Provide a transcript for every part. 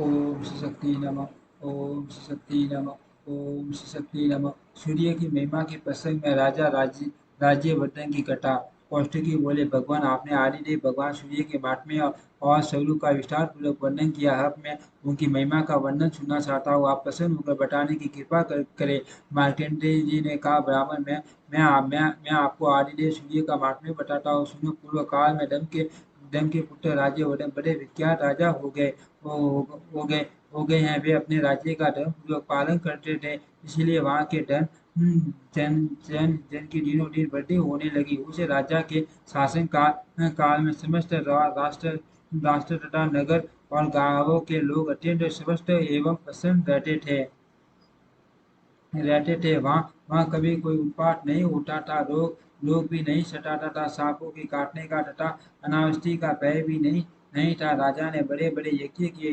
ओम श्री शक्ति नमः। ओम श्री शक्ति नमः। ओम श्री शक्ति नमः। सूर्य की महिमा के प्रसंग में राजा राज्यवर्धन की कथा। कौष्टकी बोले, भगवान आपने आदिदेव भगवान सूर्य के महात्म्य और स्वरूप का विस्तार पूर्वक वर्णन किया। अब मैं उनकी महिमा का वर्णन सुनना चाहता हूँ। आप प्रसन्न होकर बताने की कृपा करें। मार्कंडेय जी ने कहा, ब्राह्मण, मैं आपको आदिदेव सूर्य का महात्म्य बताता हूँ। सुनो। पूर्व काल में दम के पुत्र राज्यवर्धन बड़े विख्यात राजा हो गए हैं। वे अपने राज्य का धर्मपूर्वक पालन करते थे, इसलिए वहाँ के जन की दिनों दिन वृद्धि होने लगी। उस राजा के शासन काल में समस्त राष्ट्र तथा नगर और गांवों के लोग अत्यंत स्वस्थ एवं प्रसन्न रहते थे। वहाँ वहाँ कभी कोई उत्पात नहीं होता था। रोग भी नहीं सताता था। सांपों के काटने का तथा अनावृष्टि का भय भी नहीं था। राजा ने बड़े बड़े यज्ञ किए,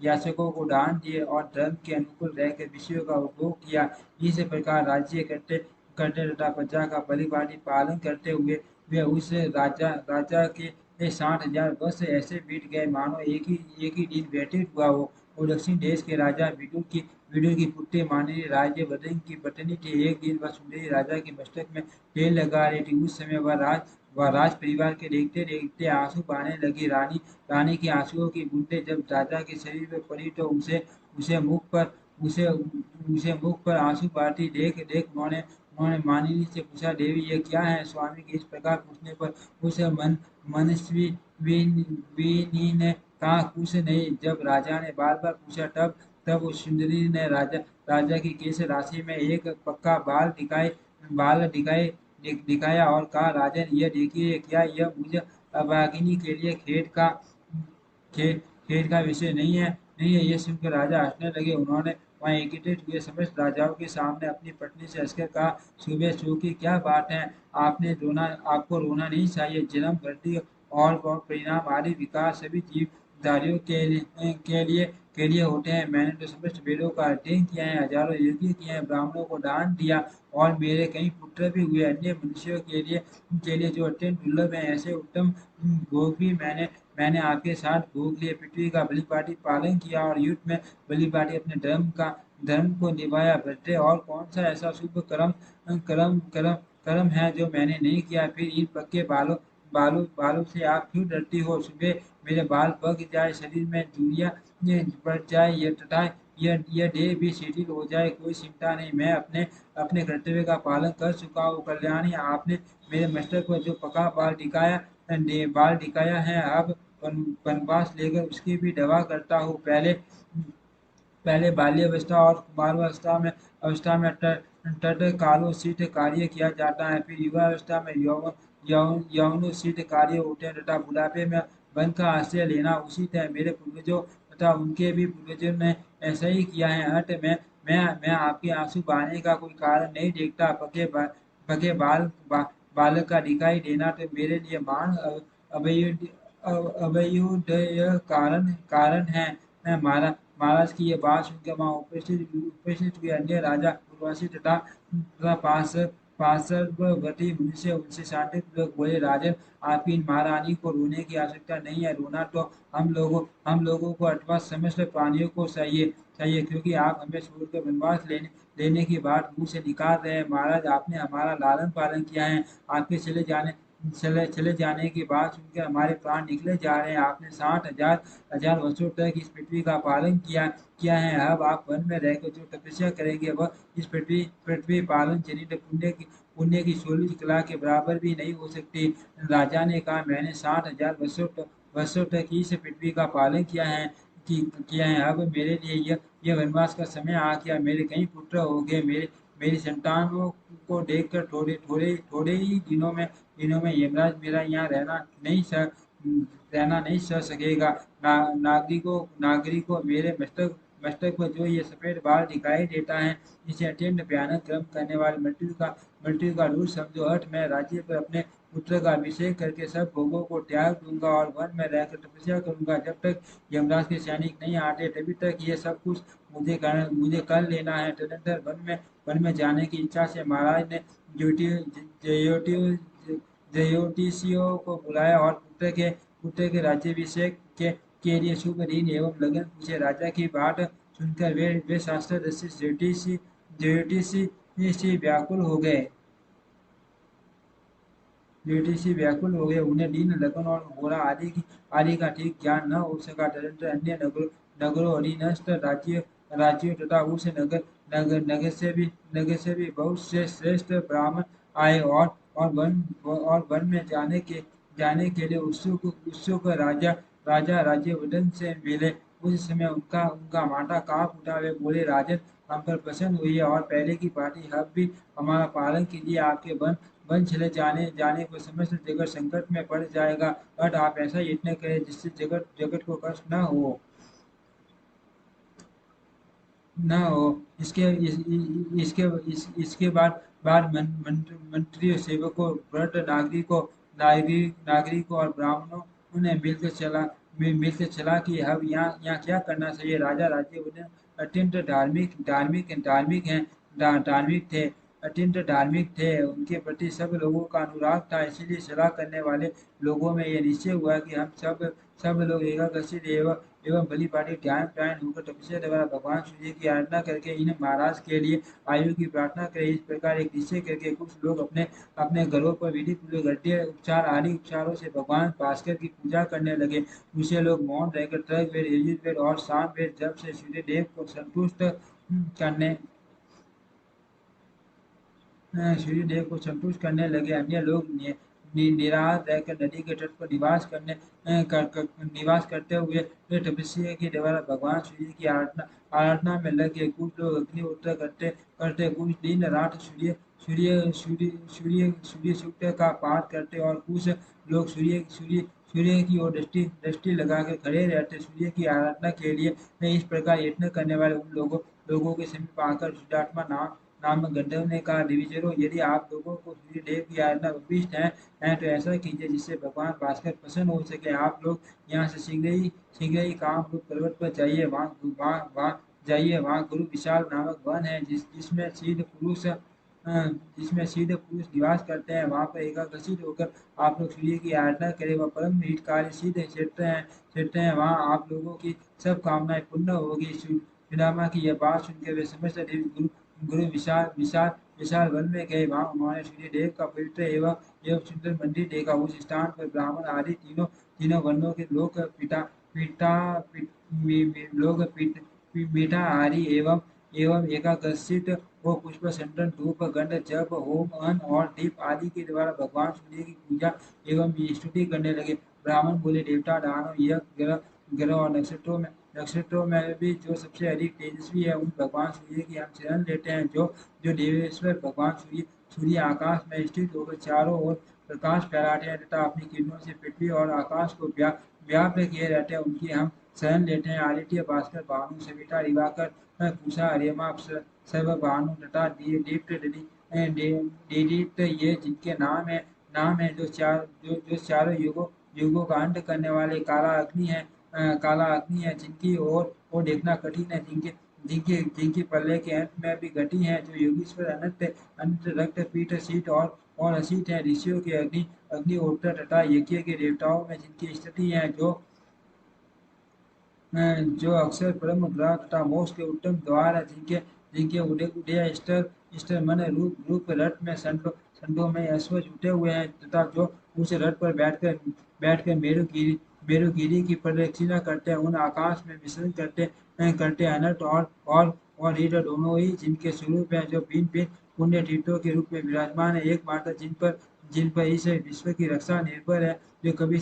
याचकों को दान दिए और धर्म के अनुकूल रहकर विषयों का उपभोग किया। इस प्रकार राज्य करते करते तथा प्रजा का परिपाटी पालन करते हुए वे उस राजा के 60,000 वर्ष ऐसे बीत गए मानो एक ही दिन व्यतीत हुआ हो। वो दक्षिण देश के राजा विदुर की पुत्री माननीय राज्यवर्धन की पत्नी थी। एक दिन वह सुंदरी राजा के मस्तक में तेल लगा रही थी। उस समय वह राज परिवार के देखते देखते आंसू बहाने लगी। रानी की आंसुओं की बूंदें जब राजा के शरीर पर पड़ी तो उसे मुख पर उसे उसे मुख पर आंसू बहाती देख देख उन्होंने मानिनी से पूछा, देवी ये क्या है? स्वामी के इस प्रकार पूछने पर उस मनस्वी वीनी ने कहा, कुछ नहीं। जब राजा ने बार बार पूछा तब उस सुंदरी ने राजा की केश राशि में एक पक्का दिखाया और कहा, राजन यह देखिए, क्या यह मुझ अभागिनी के लिए खेद का विषय नहीं है। ये सुनकर राजा हंसने लगे। उन्होंने वहां एकत्रित हुए समस्त राजाओं के सामने अपनी पत्नी से हंसकर कहा, सुबह सो की क्या बात है? आपको रोना नहीं चाहिए। जन्म, वृद्धि और परिणाम आदि विकार सभी जीवधारियों के लिए होते हैं। मैंने तो समस्त वेदों का अध्ययन किया है, हजारों यज्ञ किए हैं, ब्राह्मणों को दान दिया और मेरे कई पुत्र भी हुए। अन्य मनुष्यों के लिए जो अत्यंत दुर्लभ है, ऐसे उत्तम भोग भी मैंने आपके साथ भोग लिए। पृथ्वी का बलिपाटी पालन किया और युद्ध में बलिपाटी अपने धर्म को निभाया। भद्रे, और कौन सा ऐसा शुभ कर्म है जो मैंने नहीं किया? फिर इन पक्के बालों से आप क्यों डरती हो? सुबह मेरे बाल पक जाए, शरीर में झुर्रियां बढ़ जाए, यह देह भी शिथिल हो जाए, कोई चिंता नहीं। मैं अपने कर्तव्य का पालन कर चुका हूँ। कल्याणी, आपने मेरे मस्तक पर जो पका बाल दिखाया है, अब वनवास लेकर उसकी भी दवा करता हूँ। पहले बाल्यावस्था और अवस्था में तटकालोचित कार्य किया जाता है। फिर युवावस्था में यौनोचित कार्य होते हैं तथा बुढ़ापे में वन का आश्रय लेना उचित है। मेरे पूर्वजों तथा उनके भी पूर्वजों ने ऐसा ही किया है। अंत में मैं आपके आंसू बहाने का कोई कारण नहीं देखता। पके बालक का दिखाई देना तो मेरे लिए महान अभ्युदय कारण है। महाराज की ये बात सुनकर वहां उपस्थित हुए अन्य राजा, उर्वशी तथा पार्षदवर्ती मुझसे उनसे शांतिपूर्वक बोले, राजन, आपकी इन महारानी को रोने की आवश्यकता नहीं है। रोना तो हम लोगों को अथवा समस्त प्राणियों को चाहिए, क्योंकि आप हमें छोड़कर वनवास लेने की बात मुंह से निकाल रहे हैं। महाराज, आपने हमारा लालन पालन किया है। आपके चले जाने की बात सुनकर हमारे प्राण निकले जा रहे हैं। आपने 60,000 वर्षों तक इस पृथ्वी का पालन किया है। अब आप वन में रहकर जो तपस्या करेंगे, वह इस पृथ्वी पालन जनित पुण्य की 16 कला के बराबर भी नहीं हो सकती। राजा ने कहा, मैंने 60,000 वर्षों तक इस पृथ्वी का पालन किया है। अब मेरे लिए यह वनवास का समय आ गया। मेरे कई पुत्र हो गए। मेरी संतानों को देखकर थोड़े ही दिनों में यमराज मेरा यहाँ रहना नहीं सह सकेगा। नागरिकों, मेरे मस्तक पर जो ये सफेद बाल दिखाई देता है, इसे अत्यंत भयानक कर्म करने वाले मृत्यु का दूर समझो। अर्थ मैं राज्य पर अपने पुत्र का अभिषेक करके सब भोगों को त्याग दूंगा और वन में रहकर तपस्या करूंगा। जब तक यमराज के सैनिक नहीं आते, तभी तक ये सब कुछ मुझे कर लेना है। तदनंतर वन में जाने की इच्छा से महाराज ने ज्योतिषियों को बुलाया और पुत्र के राज्याभिषेक के लिए शुभ ऋण एवं लगन पूछे। राजा की बात सुनकर वे शास्त्रदर्शी ज्योतिषी व्याकुल हो गए। ज्योतिषी व्याकुल हो गए। उन्हें लीन लगन और घोड़ा आदि का ठीक ज्ञान न हो सका। तदंतर अन्य नगरों अधीनस्थ राज्यों तथा उस नगर से भी बहुत से श्रेष्ठ ब्राह्मण आए और वन में जाने के लिए उत्सुक राजा राज्यवर्धन से मिले। उस समय उनका उनका माथा कांप उठा। वे बोले, राजन, हम पर प्रसन्न हुई है और पहले की भांति अब भी हमारा पालन कीजिए। आपके वन चले जाने को समस्त जगत संकट में पड़ जाएगा। बट आप ऐसा यत्न करें जिससे जगत जगत को कष्ट न हो। न हो। इसके बाद मंत्रियों, सेवकों, वृद्ध नागरिकों और ब्राह्मणों ने मिलकर चला कि अब यहाँ क्या करना चाहिए। राजा राज्यवर्धन अत्यंत धार्मिक हैं। धार्मिक थे अत्यंत धार्मिक थे। उनके प्रति सब लोगों का अनुराग था। इसीलिए सलाह करने वाले लोगों में यह निश्चय हुआ कि हम सब लोग एकादशी एवं भली भांति ध्यान परायण होकर तपस्या द्वारा भगवान सूर्य की आराधना करके इन महाराज के लिए आयु की प्रार्थना करें। इस प्रकार एक निश्चय करके कुछ लोग अपने अपने घरों पर विधि पूर्वक घंटे उपचार आदि उपचारों से भगवान भास्कर की पूजा करने लगे। दूसरे लोग मौन रहकर तर्क वेद, यजुर्वेद और साम वेद जब से सूर्य देव को संतुष्ट करने सूर्य देव को संतुष्ट करने लगे। अन्य लोग निराहार रहकर नदी के तट पर निवास करते हुए वे तपस्या के द्वारा भगवान सूर्य की आराधना में लगे। कुछ लोग अग्निहोत्र करते करते कुछ दिन रात सूर्य सूक्त का पाठ करते और कुछ लोग सूर्य की ओर दृष्टि लगाकर खड़े रहते सूर्य की आराधना के लिए। इस प्रकार यत्न करने वाले उन लोगों के समीप आकर सिद्धार्थमा नामक गंधर्व ने कहा, दिविजरों, यदि आप लोगों को सूर्य देव की आराधना अभिष्ट है तो ऐसा कीजिए जिससे भगवान भास्कर प्रसन्न हो सके। आप लोग यहाँ से शीघ्र ही कामरूप पर्वत पर जाइए। वहाँ गुरु विशाल नामक वन है जिसमें सिद्ध पुरुष निवास करते हैं। वहाँ पर एकाग्रसित होकर आप लोग सूर्य की आराधना करें। वह परम हितकारी सिद्ध क्षेत्र है। वहाँ आप लोगों की सब कामनाएं पूर्ण होगी। सुदामा की यह बात सुनकर वे समस्त देव गुरु विशाल वन में गए। वहाँ उन्होंने सूर्य देव का पवित्र एवं सुंदर मंदिर देखा। उस स्थान पर ब्राह्मण आदि तीनों वर्णों के लोग पीठाहारी एवं एकाग्रसित वो पुष्प संतन धूप गंध जप होम अन्न और दीप आदि के द्वारा भगवान सूर्य की पूजा एवं स्तुति करने लगे। ब्राह्मण बोले, देवता, दानव, यज्ञ, ग्रह और नक्षत्रों में भी जो सबसे अधिक तेजस्वी है उन भगवान सूर्य की हम शरण लेते हैं। जो देवेश्वर भगवान सूर्य आकाश में स्थित होकर चारों ओर प्रकाश फैलाते हैं तथा अपनी किरणों से पृथ्वी और आकाश को व्याप्त किए रहते हैं, उनकी हम शरण लेते हैं। आदित्य, भास्कर, भानु, सविता, दिवाकर, पूषा, अर्यमा, सर्व भानु तथा दीदीप्त, ये जिनके नाम है जो चारों युगों का अंत करने वाले काला अग्नि है, जिनकी ओर देखना कठिन है, जिनकी प्रलय के अंत में भी गति है, जो योगीश्वर अनंत रक्त पीठ शीत और असीत है, ऋषियों के अग्निहोत्र तथा यज्ञ के देवताओं में जिनकी स्थिति है, जो अक्षर परम ग्रह तथा मोक्ष के उत्तम द्वार है, जिनके जिनके उदय स्तर मन रूप रथ में संडों में अश्व जुटे हुए हैं तथा जो उस रथ पर बैठकर मेरुगिरी की प्रदक्षिणा करते हैं, उन आकाश में विचरण करते अनर्थ और रीढ़ दोनों ही जिनके स्वरूप है, जो भिन्न भिन्न पुण्य तीर्थों के रूप में विराजमान है, एकमात्र जिन पर इस विश्व की रक्षा निर्भर है, जो कभी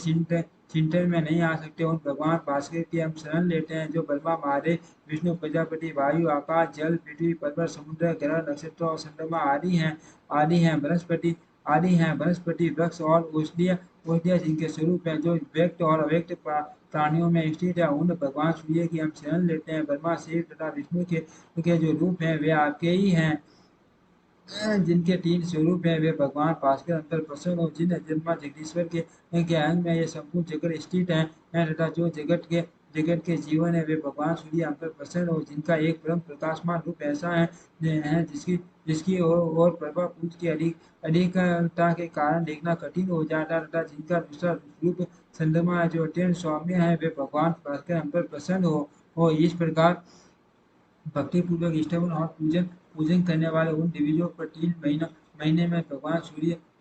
चिंतन में नहीं आ सकते, उन भगवान भास्कर की हम शरण लेते हैं, जो ब्रह्मा, महादेव, विष्णु, प्रजापति, वायु, आकाश, जल, पृथ्वी, पर्वत, समुद्र, ग्रह, नक्षत्र और चंद्रमा आदि हैं वनस्पति, वृक्ष और औषधियाँ जिनके स्वरूप है, जो व्यक्त और अव्यक्त प्राणियों में स्थित है, उन भगवान सूर्य की हम शरण लेते हैं। ब्रह्मा, शिव तथा विष्णु के जो रूप हैं वे आपके ही हैं, जिनके तीन स्वरूप हैं, वे भगवान भास्कर अंतर प्रसन्न हो, जिन जन्मा जगदीश्वर के अंग में ये संपूर्ण जगत स्थित है तथा जो जगत के जीवन है वे भगवान सूर्य हम पर प्रसन्न हो, जिनका एक परम प्रकाशमान रूप ऐसा है जिसकी जिसकी और प्रभा पूज की अधिकता के कारण देखना कठिन हो जाता तथा जिनका दूसरा रूप चंद्रमा है जो अत्यंत सौम्य है वे भगवान भास्कर हम पर प्रसन्न हो इस प्रकार भक्ति पूर्वक इष्टवन और पूजन पूजन करने वाले उन दिविजों पर 3 महीने में भगवान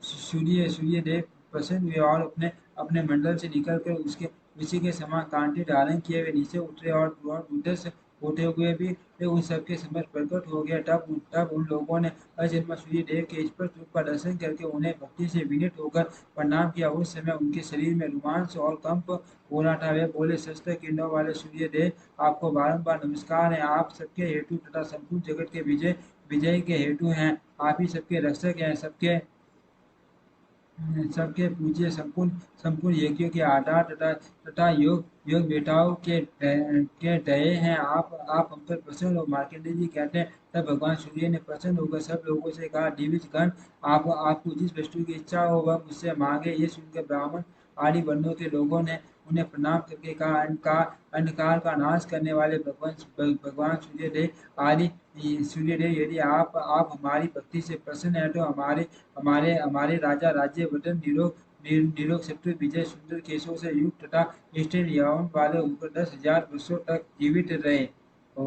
सूर्य देव प्रसन्न हुए और अपने अपने मंडल से निकलकर उसके उसी के समान कांटे धारण किए हुए नीचे उतरे और बुद्ध से होते हुए भी वे उन सबके समझ प्रकट हो गया तब उन लोगों ने अजन्मा सूर्य देव के स्पष्ट रूप का दर्शन करके उन्हें भक्ति से विनित होकर प्रणाम किया उस समय उनके शरीर में रोमांच और कंप हो रहा था वे बोले शस्त्र किरणों वाले सूर्य देव आपको बारंबार नमस्कार है आप सबके हेतु तथा संपूर्ण जगत के विजय के हेतु हैं आप ही सबके रक्षक हैं सबके सबके पूज्य संपूर्ण संपूर्ण यज्ञों के आधार तथा योग योग बेटाओं के दये हैं आप हम पर प्रसन्न हो मार्कंडेय जी कहते हैं तब भगवान सूर्य ने प्रसन्न होकर सब लोगों से कहा दिविज गण आपको जिस वस्तु की इच्छा हो वह मुझसे मांगे ये सुनकर ब्राह्मण आदि वर्णों के लोगों ने उन्हें प्रणाम करके कहा अंधकार का नाश करने वाले भगवान सूर्यदेव आदि सूर्यदेव यदि आप हमारी भक्ति से प्रसन्न है तो हमारे हमारे राजा राज्य वतन निरोग शत्रु विजय सुंदर केशों से युक्त तथा इष्ट यौवन वाले होकर 10,000 वर्षों तक जीवित रहे। तो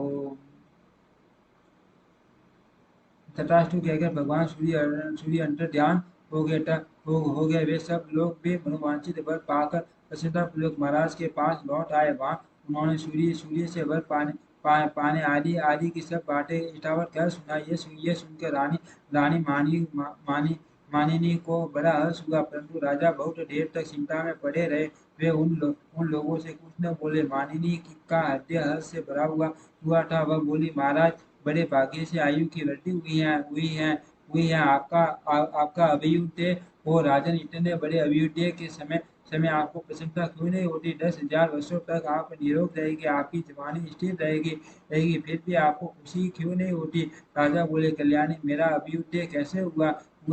तथास्तु कहकर भगवान सूर्य अंतर ध्यान हो गए हो गए वे सब लोग भी मनोवांछित वर पाकर प्रसन्नता पूर्वक महाराज के पास लौट आए वहां उन्होंने सूर्य से वर पाने आदि की सब बातें इटावट कर सुनाई ये सुनकर रानी मानिनी को बड़ा हर्ष हुआ परंतु राजा बहुत देर तक चिंता में पड़े रहे वे उन लोगों से कुछ न बोले मानिनी का हृदय हर्ष से भरा हुआ था वह बोली महाराज बड़े भाग्य से आयु की वृद्धि हुई है आपका अभियुद्ध हो राजन इतने बड़े अभियुद्ध के समय समय आपको प्रसन्नता क्यों नहीं होती 10,000 वर्षों तक आप निरोग रहेगी आपकी जवानी स्थिर रहेगी फिर भी आपको खुशी क्यों नहीं होती राजा बोले कल्याणी मेरा अभियुद्ध कैसे हुआ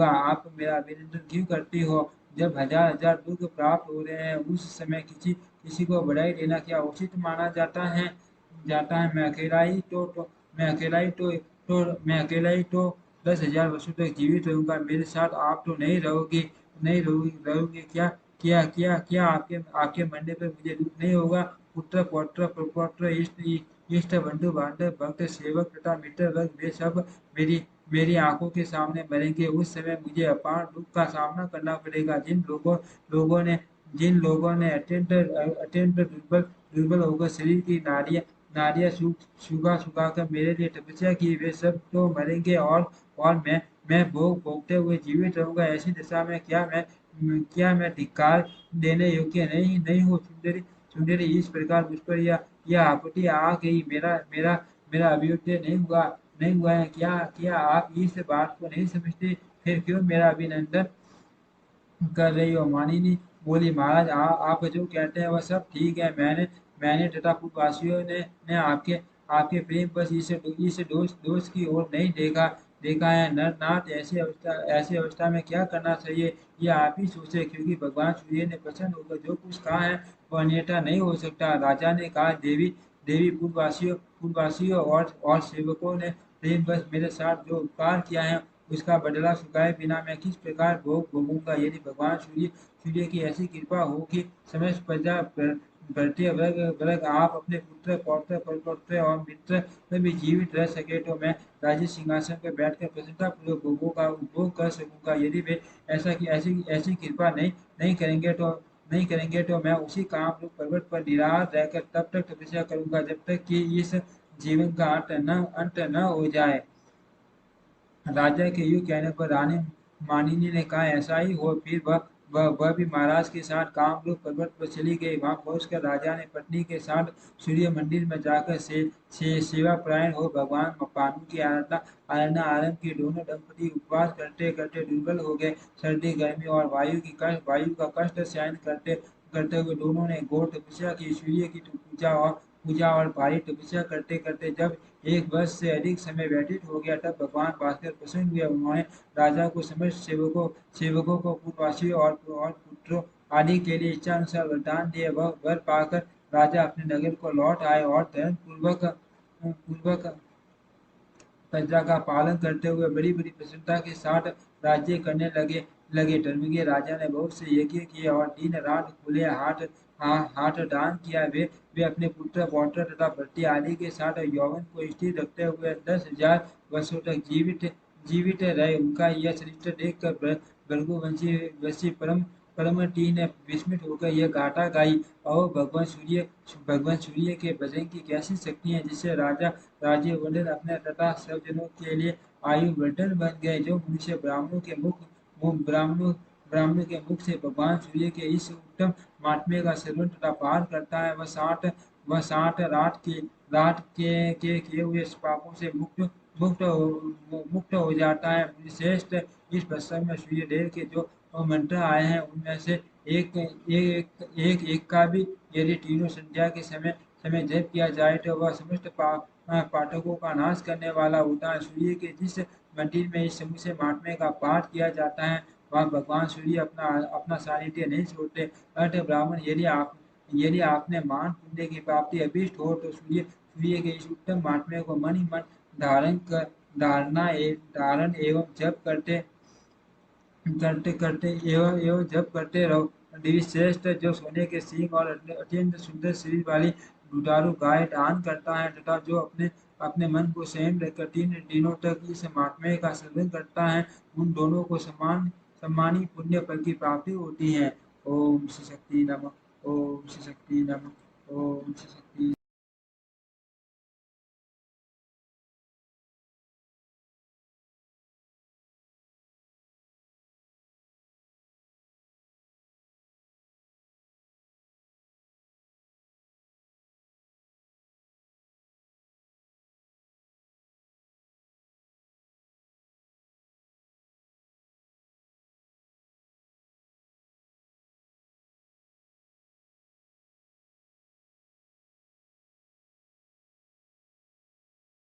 आप मेरा अभिनंदन क्यों करती हो जब हजार हजार दुख प्राप्त हो रहे हैं उस समय किसी को बधाई देना क्या उचित माना जाता है मैं अकेला ही तो 10,000 वर्षों तक जीवित रहूंगा मेरे साथ आप तो नहीं रहोगी क्या आपके आपके मरने पर मुझे दुख नहीं होगा पुत्र पौत्र प्रपौत्र इष्ट बंधु बांधव भक्त सेवक तथा मित्र वर्ग वे सब मेरी मेरी आंखों के सामने मरेंगे उस समय मुझे अपार दुख का सामना करना पड़ेगा जिन लोगों ने अत्यंत दुर्बल होकर शरीर की नाड़ियां सुखा कर मेरे लिए तपस्या की वे सब तो मरेंगे और मैं भोग भोगते हुए जीवित रहूंगा ऐसी दशा में क्या मैं धिक्कार देने योग्य नहीं हूँ सुंदरी इस प्रकार मुझ पर यह आपत्ति आ गई मेरा अभियुद्ध नहीं हुआ है क्या आप इस बात को नहीं समझते फिर क्यों मेरा अभिनंदन कर रही हो मानिनी बोली महाराज आप जो कहते हैं वह सब ठीक है मैंने तथा पूर्ववासियों ने आपके प्रेम पर इस दोष की ओर नहीं देखा है नरनाथ ऐसी अवस्था में क्या करना चाहिए ये आप ही सोचे क्योंकि भगवान सूर्य ने प्रसन्न होकर जो कुछ कहा है वह अन्यथा नहीं हो सकता राजा ने कहा देवी देवी पूर्ववासियों और सेवकों ने प्रेम बस मेरे साथ जो उपकार किया है उसका बदला चुकाए बिना मैं किस प्रकार भोग भोगूंगा यदि भगवान सूर्य की ऐसी कृपा हो कि समस्त प्रजा भारतीय वर्ग आप अपने पुत्र पौत्र परपौत्र और मित्र में भी जीवित रह सके तो मैं राज्य सिंहासन पर बैठकर प्रसन्नता पूर्वक भोगों का उपभोग कर सकूंगा यदि वे ऐसी कृपा नहीं करेंगे तो मैं उसी काम रूप पर्वत पर निराहार रहकर तब तक तपस्या करूंगा जब तक कि इस जीवन का अंत न हो जाए राजा के यूं कहने पर रानी मानिनी ने कहा ऐसा ही हो फिर वह भी महाराज के साथ कामरूप पर्वत पर चली गई वहां पहुंचकर राजा ने पत्नी के साथ सूर्य मंदिर में जाकर सेवा परायण हो भगवान पानु की आराधना आरंभ की दोनों दंपति उपवास करते करते दुर्बल हो गए सर्दी गर्मी और वायु का कष्ट सहन करते करते हुए दोनों ने घोर तपस्या की सूर्य की पूजा और भारी तपस्या करते करते जब 1 वर्ष से अधिक समय व्यतीत हो गया तब भगवान भास्कर प्रसन्न हुए उन्होंने राजा को समस्त सेवकों को पूर्ववासियों और पुत्रों आदि के लिए इच्छा अनुसार वरदान दिए वह वर पाकर राजा अपने नगर को लौट आए और धर्म पूर्वक पूर्वक प्रजा का पालन करते हुए बड़ी बड़ी प्रसन्नता के साथ राज्य करने लगे धर्मवीर राजा ने बहुत से यज्ञ किए और दिन रात खुले हाथ दान किया। वे अपने पुत्र पौत्र तथा भृत्य आदि के साथ यौवन को स्थिर रखते हुए 10,000 वर्षों तक जीवित रहे। उनका यह चरित्र देखकर भृगुवंशी वंशी परमटी ने विस्मित होकर यह गाथा गाई। और भगवान सूर्य के भजन की कैसी शक्ति है जिससे राजा राज्य वर्धन अपने तथा सब जनों के लिए आयु वर्धन बन गए। जो मनुष्य ब्राह्मणों के मुख से भगवान सूर्य के इस उत्तम महात्म्य का श्रवण तथा पाठ करता है वह 60 रात के किए हुए पापों से मुक्त हो जाता है। श्रेष्ठ इस प्रसंग में सूर्यदेव के जो मंत्र आए हैं उनमें से एक का भी यदि तीनों संध्या के समय जप किया जाए तो वह समस्त पाठकों का नाश करने वाला होता है। सूर्य के जिस मंदिर में इस समूह महात्म्य का पाठ किया जाता है वह भगवान सूर्य अपना अपना सानिध्य नहीं छोड़ते। अतः ब्राह्मण यदि आपने मान पुण्य की प्राप्ति अभीष्ट हो तो सूर्य के इस उत्तम महात्म्य को मन ही मन धारण कर धारण एवं जप करते एवं जप करते रहो। श्रेष्ठ जो सोने के सींग और अत्यंत सुंदर शरीर वाली दुधारू गाय दान करता है तथा जो अपने अपने मन को संयम रखकर 3 दिनों तक इस महात्म्य का सेवन करता है उन दोनों को सम्मानी पुण्य फल की प्राप्ति होती है। ओम श्री शक्ति नमः। ओम श्री शक्ति नमः। ओम श्री शक्ति